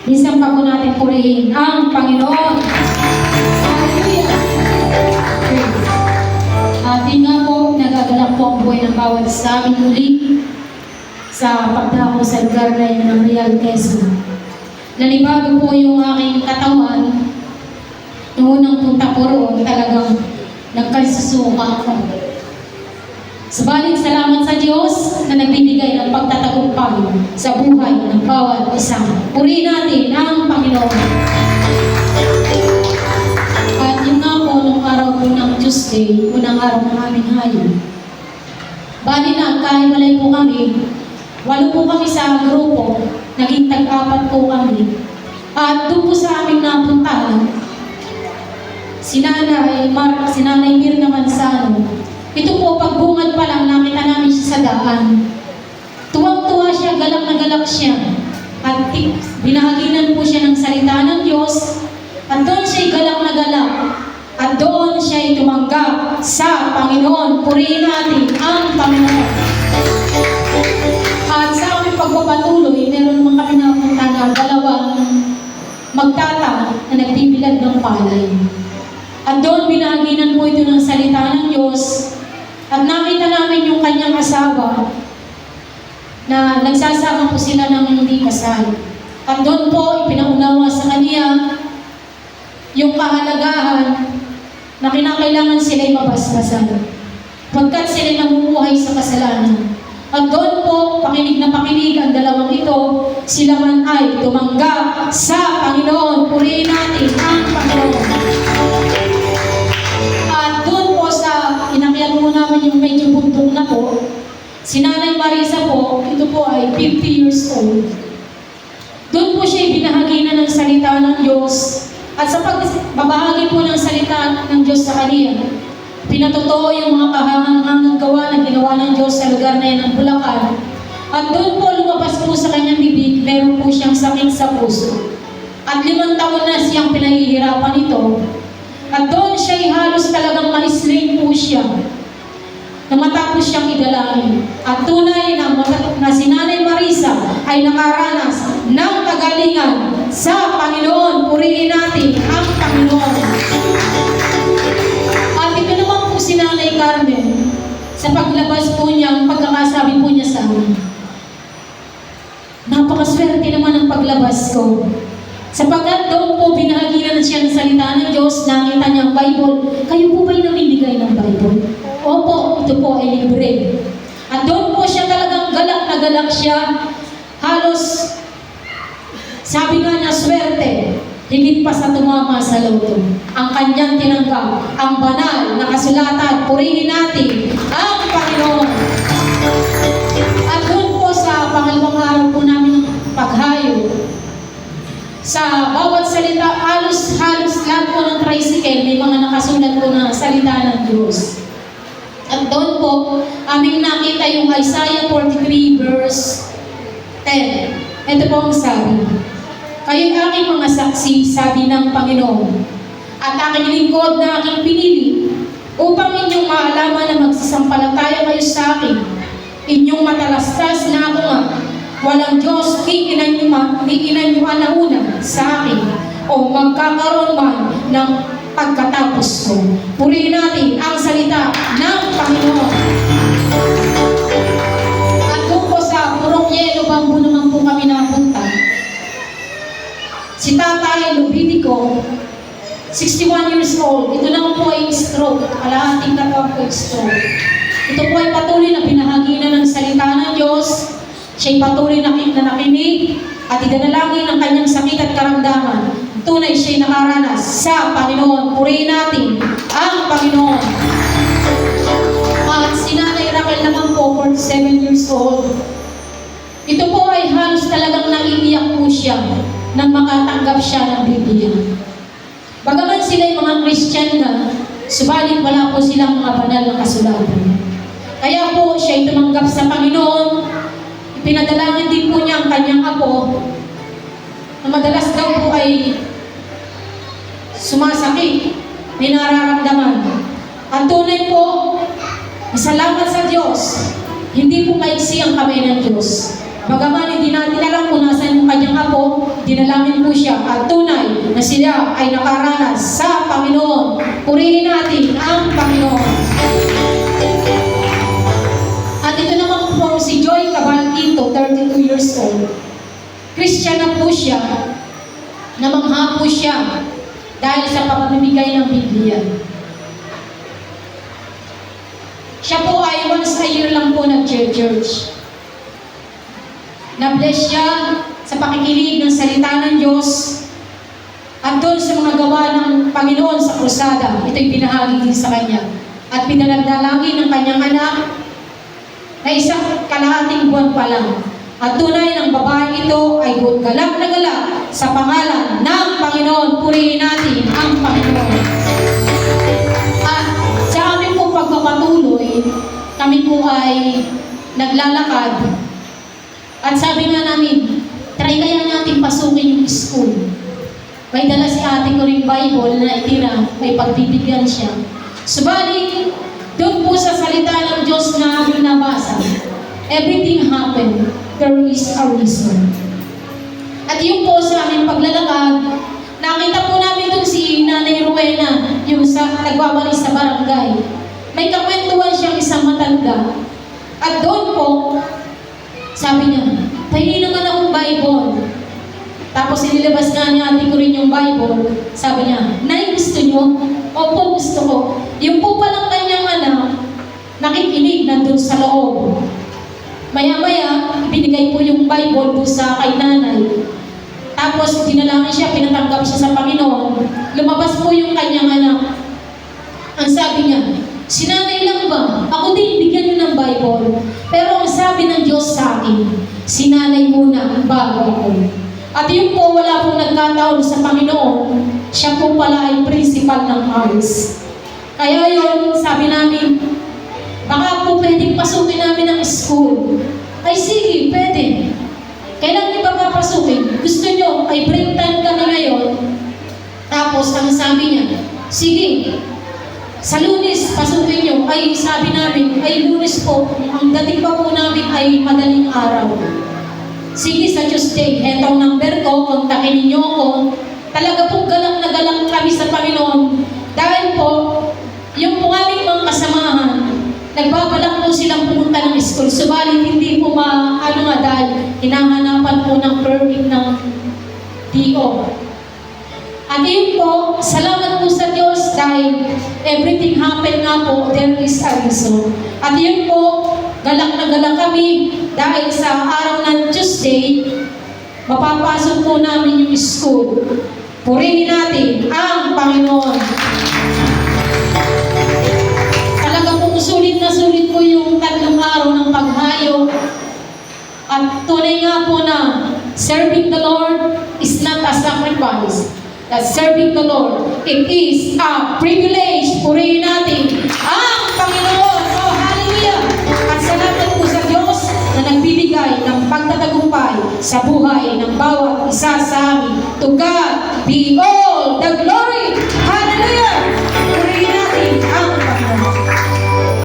Minsan pa po natin purihin ang Panginoon. Hallelujah! At yun nga po, nagagalak po ang buhay ng bawat sa amin muli sa pagdako sa lugar na yun ng Real Quezon. Nanibago po yung aking katawan. Noong unang punta po roon, talagang nagkasusuka ako. Subalit, salamat sa Diyos na nagbibigay ng pagtatagumpay sa buhay ng bawat isa. Purihin natin ang Panginoon. At yun nga po, nung araw po ng Tuesday, unang araw ng aming hayo. Bali na, kahiwalay po kami. 8 po kami sa grupo, naging tag-4 po kami. At doon po sa aming napuntahan, si Nanay Mirna Manzano. Ito po, pagbungad pa lang, nakita namin siya sa daan. Tuwang-tuwa siya, galak na galak siya. At binahaginan po siya ng salita ng Diyos. At doon siya'y galak na galak. At doon siya'y tumanggap sa Panginoon. Purihin natin ang Panginoon. At sa aming pagpapatuloy, meron naman kami napunta na 2 magtata na nagbibilad ng palay. At doon binahaginan po ito ng salita ng Diyos. At nakita namin yung kanyang asawa na nagsasama po sila ng hindi kasal. At doon po ipinaunawa sa kanya yung kahalagahan na kinakailangan sila'y mabasbasan pagkat sila'y namumuhay sa kasalanan. At doon po, pakinig na pakinig ang dalawang ito, sila man ay tumanggap sa Panginoon. Purihin natin ang Panginoon. At doon po sa inakyat po namin yung medyo bundok na po, si Nanay Marisa po, ito po ay 50 years old. Doon po siya binahaginan ng salita ng Diyos. At sa pagbabahagi po ng salita ng Diyos sa kaniya, pinatotoo yung mga kahangang gawa na ginawa ng Diyos sa lugar na yan ng Bulacan. At doon po lumabas po sa kanyang bibig, meron po siyang sakit sa puso. At 5 taon na siyang pinahihirapan ito. At doon siya'y halos talagang ma-strain po siya na matapos siyang idalangin. At tunay na si Nanay Marisa ay nakaranas ng kagalingan sa Panginoon. Purihin natin ang Panginoon. At ito naman po si Nanay Carmen sa paglabas po niya, pagkakasabi po niya sa amin, napakaswerte naman ang paglabas ko. Sapagkat doon po binahaginan siya ng salita ng Diyos, nakita niya ang Bible. Kayo po ba'y namimigay ng Bible? Opo, ito po ay libre. At doon po siya talagang galak na galak siya. Halos, sabi nga niya, swerte, higit pa sa tumama sa loto. Ang kanyang tinanggap, ang banal na kasulatan, purihin natin ang Panginoon. At doon po sa pangalawang araw po namin ng paghayo, sa bawat salita, halos lahat po ng tricycle, may mga nakasulat po na salita ng Diyos. At doon po, aming nakita yung Isaiah 43 verse 10. Ito po ang sabi, kayo'y aking mga saksi, sabi ng Panginoon, at aking lingkod na aking pinili, upang inyong maalaman na magsasampalataya kayo sa akin. Inyong matalastas na ako nga, walang Diyos, iinan nyo alauna sa akin, o magkakaroon man ng pagkatapos ko. Purihin natin ang salita ng Panginoon. At doon po sa Purok Yelo, Bambu naman po kami napunta. Si Tatay Lubitico, 61 years old. Ito naman po ay stroke. Kalahating katawan po ay stroke. Ito po ay patuloy na pinahaginan ng salita ng Diyos. Siya'y patuloy na nakinig at idinalangin ang kanyang sakit at karamdaman. Tunay siya'y nakaranas sa Panginoon. Purihin natin ang Panginoon. At si Nanay Raquel naman po, 47 years old. Ito po ay halos talagang naiiyak po siya nang makatanggap siya ng Biblia. Bagaman sila'y mga Christian na, subalit wala po silang mga banal na kasulatan. Kaya po siya'y tumanggap sa Panginoon. Pinadalangin din po niya ang kanyang apo na madalas daw po ay sumasakit, may nararamdaman. At tunay po, salamat sa Diyos, hindi po maiksi ang kamay ng Diyos. Bagaman hindi natin alam kung nasaan yung kanyang apo, dinalamin po siya at tunay na sila ay nakaranas sa Panginoon. Purihin natin ang Panginoon. At ito naman po si Joy Cabalquinto, 32 years old. Christian na po siya, namangha po siya dahil sa pamamimigay ng Biblia. Siya po ay once a year lang po nag-church. Na-bless siya sa pakikinig ng salita ng Diyos at doon sa mga gawa ng Panginoon sa krusada. Ito'y binahagi din sa kanya. At pinanagdalangin ng kanyang anak na isang kalahating buwan pa lang. At tunay ng babae ito ay galak na galak sa pangalan ng Panginoon. Purihin natin ang Panginoon. At sa amin po pagpapatuloy, kami po ay naglalakad. At sabi nga namin, try kaya natin pasukin yung school. May dala si ate ko ring Bible na itira, may pagbibigyan siya. Subalit, doon po sa salita ng Diyos na aming nabasa, everything happened, there is a reason. At yun po sa aming paglalakad, nakita po namin doon si Nanay Rowena, yung nagwawalis sa barangay. May kakwentuhan siyang isang matanda. At doon po, sabi niya, pahingi naman akong Bible. Tapos inilabas nga ni ate ko rin yung Bible. Sabi niya, Nay, gusto niyo? Opo, gusto ko. Yung po palang kanyang anak, nakikinig nandun sa loob. Maya-maya, ibinigay po yung Bible po sa kay nanay. Tapos dinalangin siya, pinatanggap siya sa Panginoon. Lumabas po yung kanyang anak. Ang sabi niya, si nanay lang ba? Ako din, bigyan niyo ng Bible. Pero ang sabi ng Diyos sa akin, si nanay muna bago ako. At yun po, wala pong nagkataon sa Panginoon. Siya po pala ay principal ng house. Kaya yun, sabi namin, baka po pwedeng pasukin namin ang school. Ay sige, pwede. Kailan niyo ba papasukin? Gusto niyo, ay break time kami ngayon. Tapos, ang sabi niya, sige, sa Lunes, pasukin niyo. Ay, sabi namin, ay Lunes po, ang dating pa po namin ay madaling araw. Sige, sa Tuesday, hetong number ko, kontakin ninyo ako. Talaga pong galak na galak kami sa Panginoon. Dahil po, yung po aming mga kasamahan, nagbabalak po silang pumunta ng school. Subalit hindi po dahil hinahanapan po ng permit ng DO. At yun po, salamat po sa Diyos dahil everything happen nga po, there is a reason. At yun po, galak na galak kami dahil sa araw ng Tuesday, mapapasok po namin yung school. Purihin natin ang Panginoon. Talaga pong sulit na sulit po yung 3 araw ng paghayo. At tunay nga po na serving the Lord is not a sacrifice. That serving the Lord, it is a privilege. Purihin natin ang Panginoon. Oh, hallelujah! At salamat po sa Diyos na nagbibigay ng pagtatagumpay sa buhay ng bawat isa sa amin. To God be all